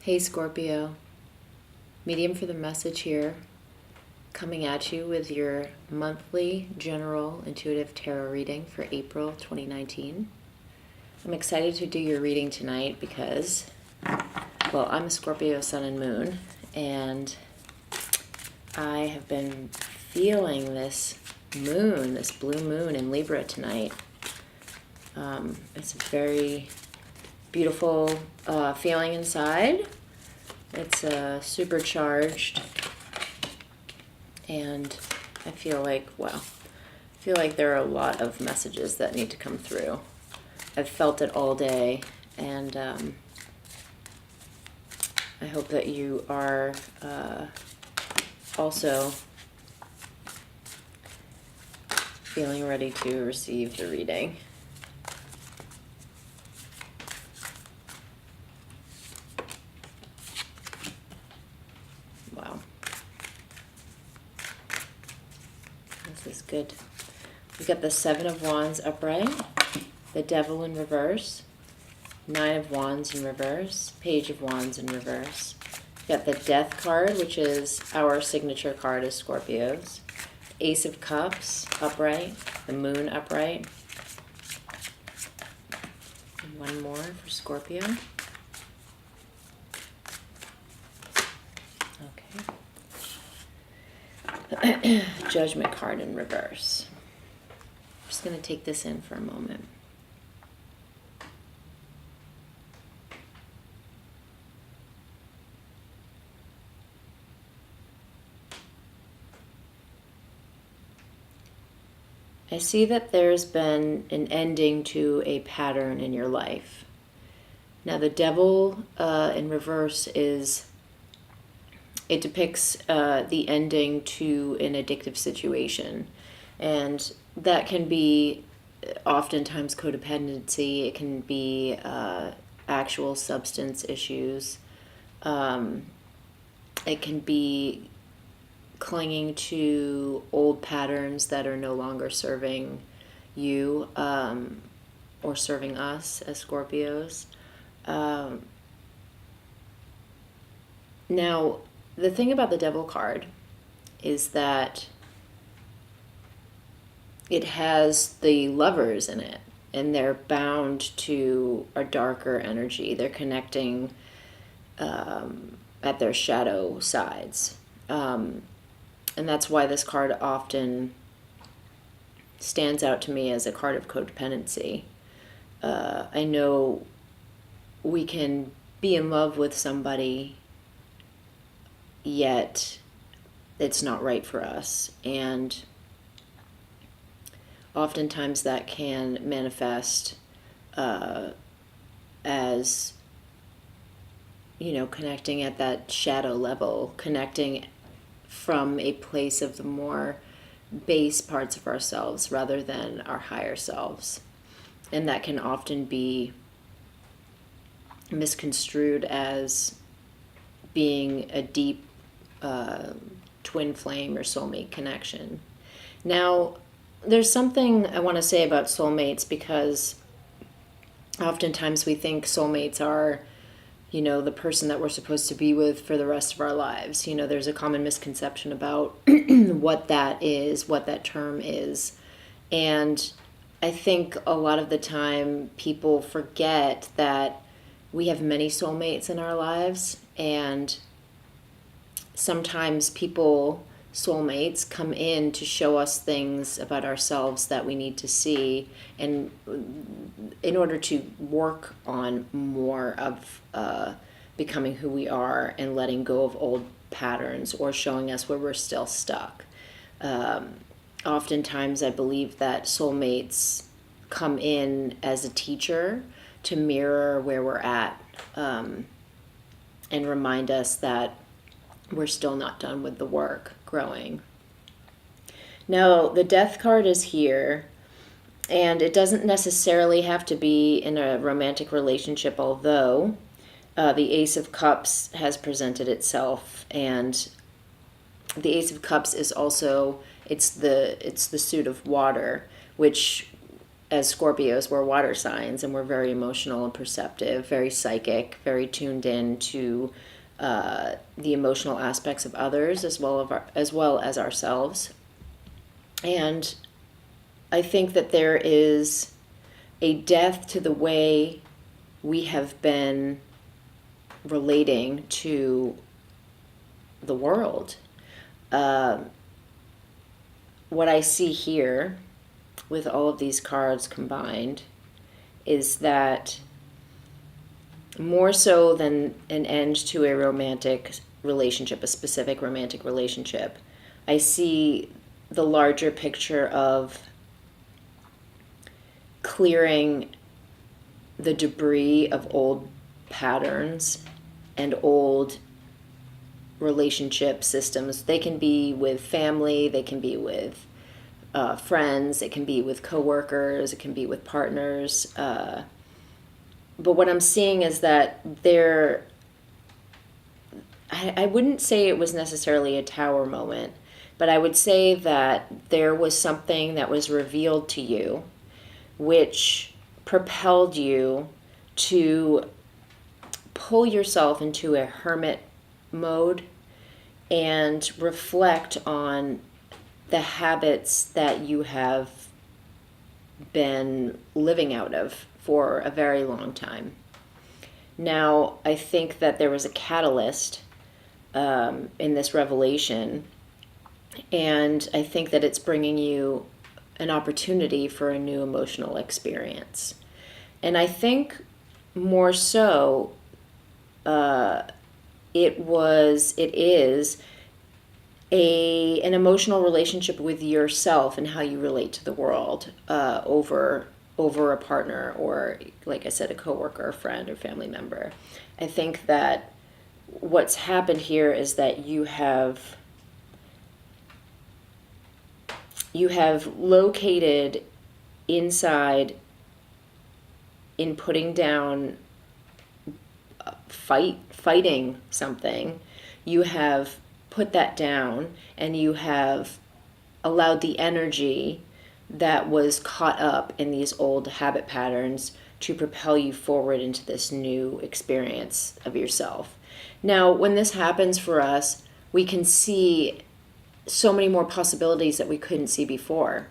Hey Scorpio, medium for the message here, coming at you with your monthly general intuitive tarot reading for April 2019. I'm excited to do your reading tonight because, well, I'm a Scorpio sun and moon, and I have been feeling this moon, this blue moon in Libra tonight. It's a very beautiful feeling inside. It's supercharged, and I feel like, there are a lot of messages that need to come through. I've felt it all day, and I hope that you are also feeling ready to receive the reading. Wow. This is good. We got the Seven of Wands upright, the Devil in reverse, Nine of Wands in reverse, Page of Wands in reverse. We got the Death card, which is our signature card as Scorpios. Ace of Cups upright, the Moon upright. And one more for Scorpio. Okay. Judgment card in reverse. I'm just going to take this in for a moment. I see that there's been an ending to a pattern in your life. Now, the Devil in reverse it depicts the ending to an addictive situation. And that can be oftentimes codependency. It can be actual substance issues. It can be clinging to old patterns that are no longer serving you or serving us as Scorpios. Now, the thing about the Devil card is that it has the Lovers in it, and they're bound to a darker energy. They're connecting at their shadow sides. And that's why this card often stands out to me as a card of codependency. I know we can be in love with somebody, yet it's not right for us. And oftentimes that can manifest as, connecting at that shadow level, connecting from a place of the more base parts of ourselves rather than our higher selves. And that can often be misconstrued as being a deep twin flame or soulmate connection. Now, there's something I want to say about soulmates, because oftentimes we think soulmates are the person that we're supposed to be with for the rest of our lives. There's a common misconception about what that is, what that term is. And I think a lot of the time people forget that we have many soulmates in our lives, and sometimes soulmates come in to show us things about ourselves that we need to see, and in order to work on more of becoming who we are and letting go of old patterns, or showing us where we're still stuck. Oftentimes I believe that soulmates come in as a teacher to mirror where we're at, and remind us that we're still not done with the work growing. Now, the Death card is here, and it doesn't necessarily have to be in a romantic relationship, although the Ace of Cups has presented itself, and the Ace of Cups is also, it's the suit of water, which as Scorpios, we're water signs, and we're very emotional and perceptive, very psychic, very tuned in to the emotional aspects of others as well as ourselves. And I think that there is a death to the way we have been relating to the world. What I see here with all of these cards combined is that more so than an end to a romantic relationship, a specific romantic relationship, I see the larger picture of clearing the debris of old patterns and old relationship systems. They can be with family, they can be with friends, it can be with coworkers, it can be with partners. But what I'm seeing is that I wouldn't say it was necessarily a tower moment, but I would say that there was something that was revealed to you which propelled you to pull yourself into a hermit mode and reflect on the habits that you have been living out of for a very long time. Now, I think that there was a catalyst in this revelation, and I think that it's bringing you an opportunity for a new emotional experience. And I think more so, it is an emotional relationship with yourself and how you relate to the world over a partner, or, like I said, a coworker, a friend, or family member. I think that what's happened here is that you have located inside, in putting down fighting something, you have put that down, and you have allowed the energy that was caught up in these old habit patterns to propel you forward into this new experience of yourself. Now, when this happens for us, we can see so many more possibilities that we couldn't see before.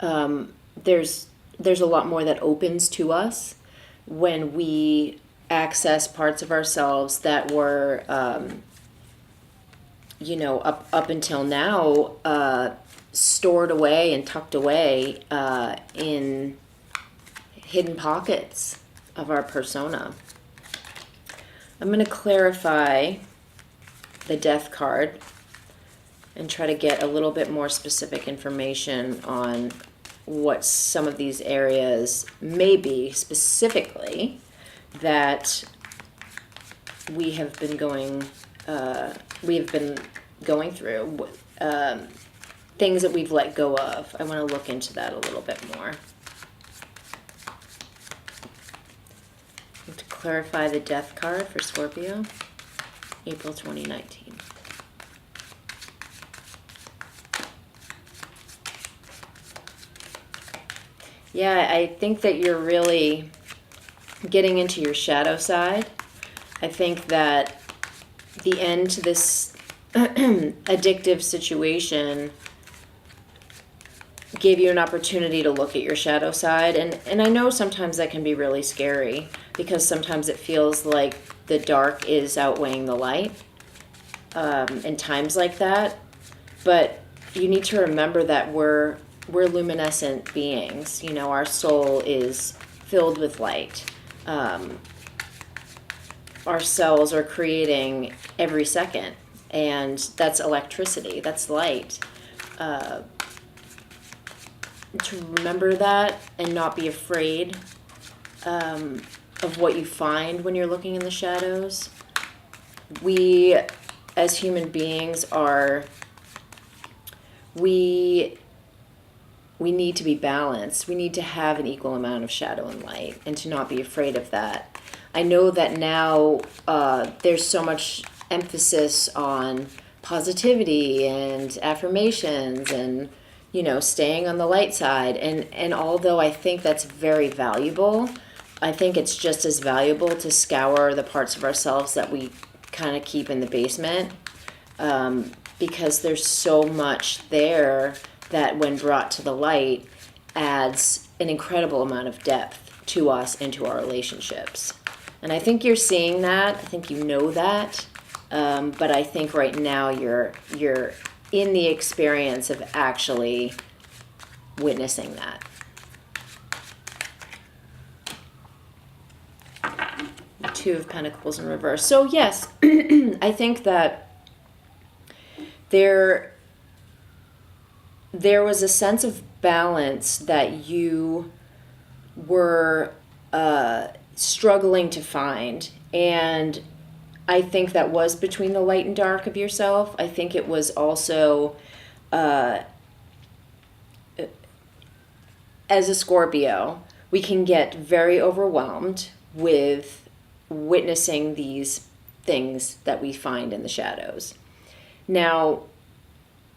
There's a lot more that opens to us when we access parts of ourselves that were, up until now, stored away and tucked away in hidden pockets of our persona. I'm going to clarify the Death card and try to get a little bit more specific information on what some of these areas may be specifically that we have been going through, things that we've let go of. I want to look into that a little bit more. To clarify the Death card for Scorpio, April 2019. Yeah, I think that you're really getting into your shadow side. I think that the end to this addictive situation gave you an opportunity to look at your shadow side. And I know sometimes that can be really scary, because sometimes it feels like the dark is outweighing the light in times like that. But you need to remember that we're luminescent beings. You know, our soul is filled with light. Our cells are creating every second, and that's electricity, that's light. To remember that and not be afraid of what you find when you're looking in the shadows. We, as human beings, we need to be balanced. We need to have an equal amount of shadow and light, and to not be afraid of that. I know that now there's so much emphasis on positivity and affirmations and, staying on the light side. And although I think that's very valuable, I think it's just as valuable to scour the parts of ourselves that we kind of keep in the basement, because there's so much there that when brought to the light adds an incredible amount of depth to us and to our relationships. And I think you're seeing that. I think you know that. But I think right now you're in the experience of actually witnessing that. The Two of Pentacles in reverse. So yes, I think that there was a sense of balance that you were struggling to find. And I think that was between the light and dark of yourself. I think it was also, as a Scorpio, we can get very overwhelmed with witnessing these things that we find in the shadows. Now,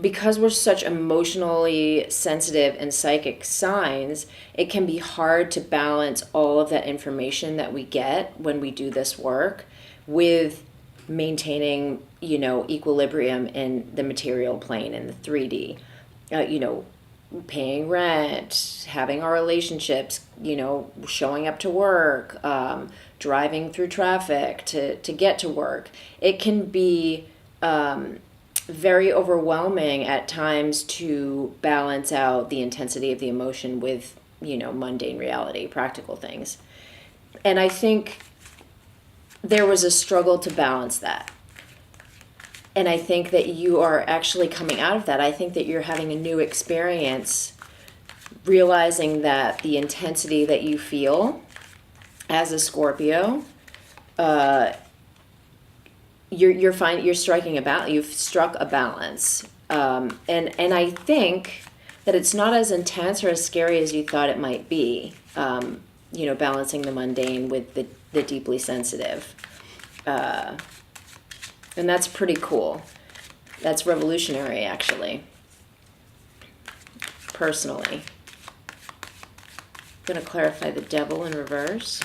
because we're such emotionally sensitive and psychic signs, it can be hard to balance all of that information that we get when we do this work with maintaining, equilibrium in the material plane, in the 3D, paying rent, having our relationships, showing up to work, driving through traffic to get to work. It can be very overwhelming at times to balance out the intensity of the emotion with, mundane reality, practical things. And I think there was a struggle to balance that. And I think that you are actually coming out of that. I think that you're having a new experience, realizing that the intensity that you feel as a Scorpio, you're striking a balance. You've struck a balance, and I think that it's not as intense or as scary as you thought it might be. Balancing the mundane with the deeply sensitive, and that's pretty cool. That's revolutionary, actually. Personally, I'm going to clarify the Devil in reverse.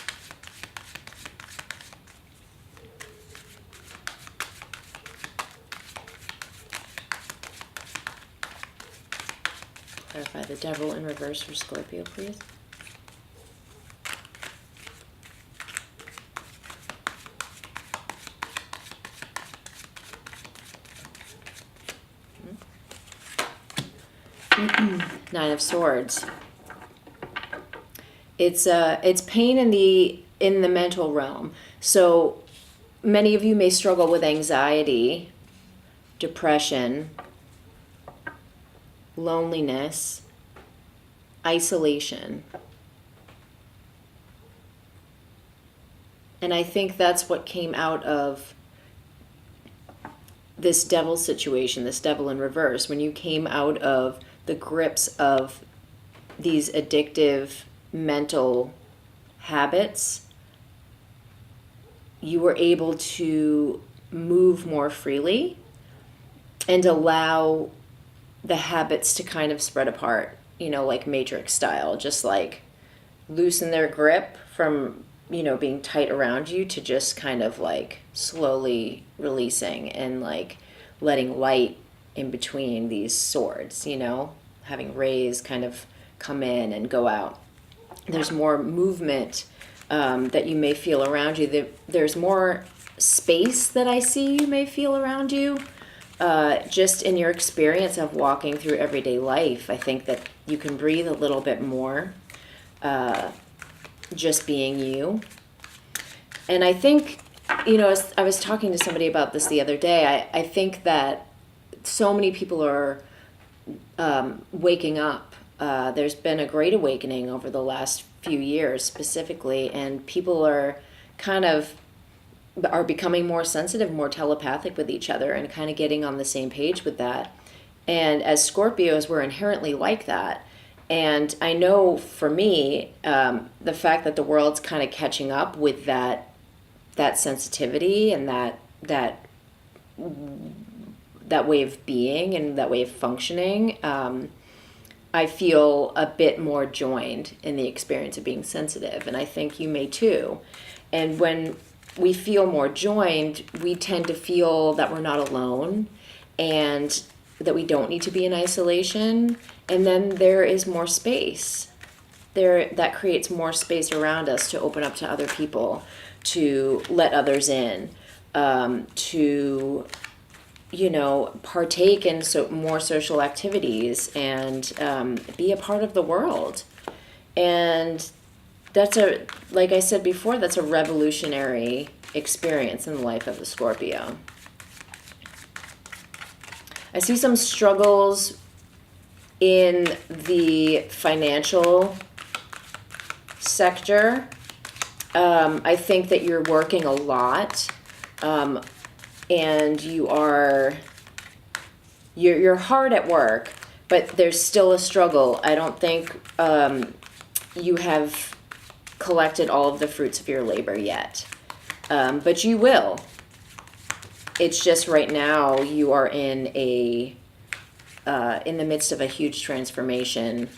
Clarify the Devil in reverse for Scorpio, please. Nine of Swords. It's pain in the mental realm. So many of you may struggle with anxiety, depression, loneliness, isolation. And I think that's what came out of this devil situation, this devil in reverse. When you came out of the grips of these addictive mental habits, you were able to move more freely and allow the habits to kind of spread apart, like Matrix style, just like loosen their grip from, being tight around you to just kind of like slowly releasing and like letting light in between these swords, having rays kind of come in and go out. There's more movement that you may feel around you. There's more space that I see you may feel around you. Just in your experience of walking through everyday life, I think that you can breathe a little bit more, just being you. And I think, I was talking to somebody about this the other day. I think that so many people are waking up. There's been a great awakening over the last few years specifically, and people are becoming more sensitive, more telepathic with each other, and kind of getting on the same page with that. And as Scorpios, we're inherently like that. And I know for me, the fact that the world's kind of catching up with that sensitivity and that way of being and that way of functioning, I feel a bit more joined in the experience of being sensitive, and I think you may too. And when we feel more joined, we tend to feel that we're not alone and that we don't need to be in isolation. And then there is more space. That creates more space around us to open up to other people, to let others in, to partake in more social activities and be a part of the world. And that's like I said before, that's a revolutionary experience in the life of the Scorpio. I see some struggles in the financial sector. I think that you're working a lot, and you're hard at work, but there's still a struggle. I don't think you have collected all of the fruits of your labor yet, but you will. It's just right now you are in the midst of a huge transformation,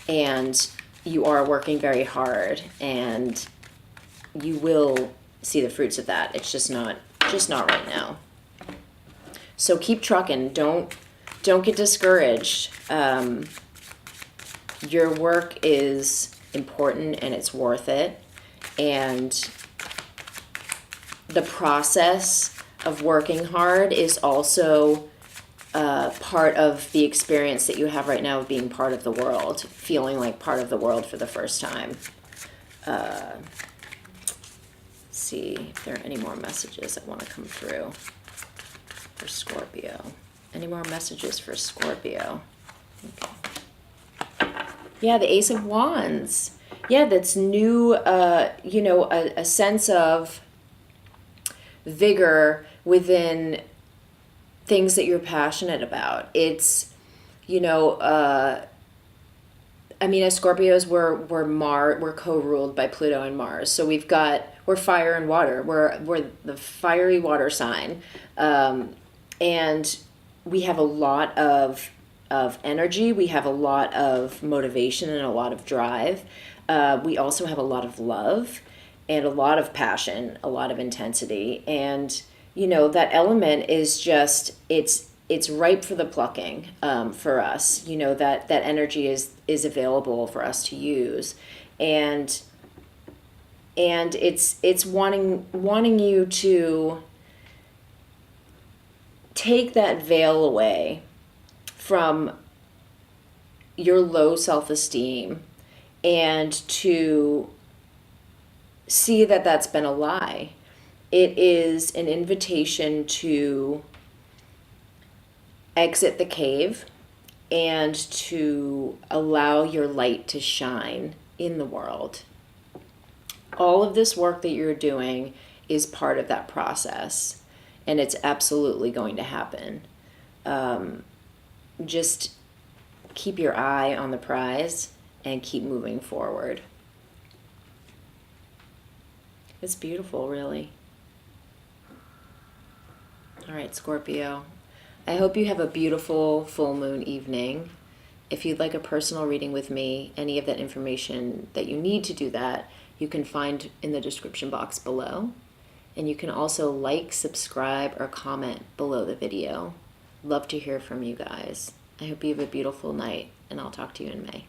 and you are working very hard, and you will see the fruits of that. It's just not right now. So keep trucking. Don't get discouraged. Your work is important and it's worth it. And the process of working hard is also part of the experience that you have right now of being part of the world, feeling like part of the world for the first time. See if there are any more messages that want to come through for Scorpio. Any more messages for Scorpio? Okay. Yeah, the Ace of Wands. Yeah, that's new, a sense of vigor within things that you're passionate about. It's, as Scorpios, we're co-ruled by Pluto and Mars. So we're fire and water. We're the fiery water sign. And we have a lot of energy. We have a lot of motivation and a lot of drive. We also have a lot of love and a lot of passion, a lot of intensity. And, that element is just, it's ripe for the plucking for us. That energy is available for us to use. And it's wanting you to take that veil away from your low self-esteem and to see that that's been a lie. It is an invitation to exit the cave and to allow your light to shine in the world. All of this work that you're doing is part of that process, and it's absolutely going to happen. Just keep your eye on the prize and keep moving forward. It's beautiful, really. All right, Scorpio. I hope you have a beautiful full moon evening. If you'd like a personal reading with me, any of that information that you need to do that, you can find in the description box below. And you can also like, subscribe, or comment below the video. Love to hear from you guys. I hope you have a beautiful night, and I'll talk to you in May.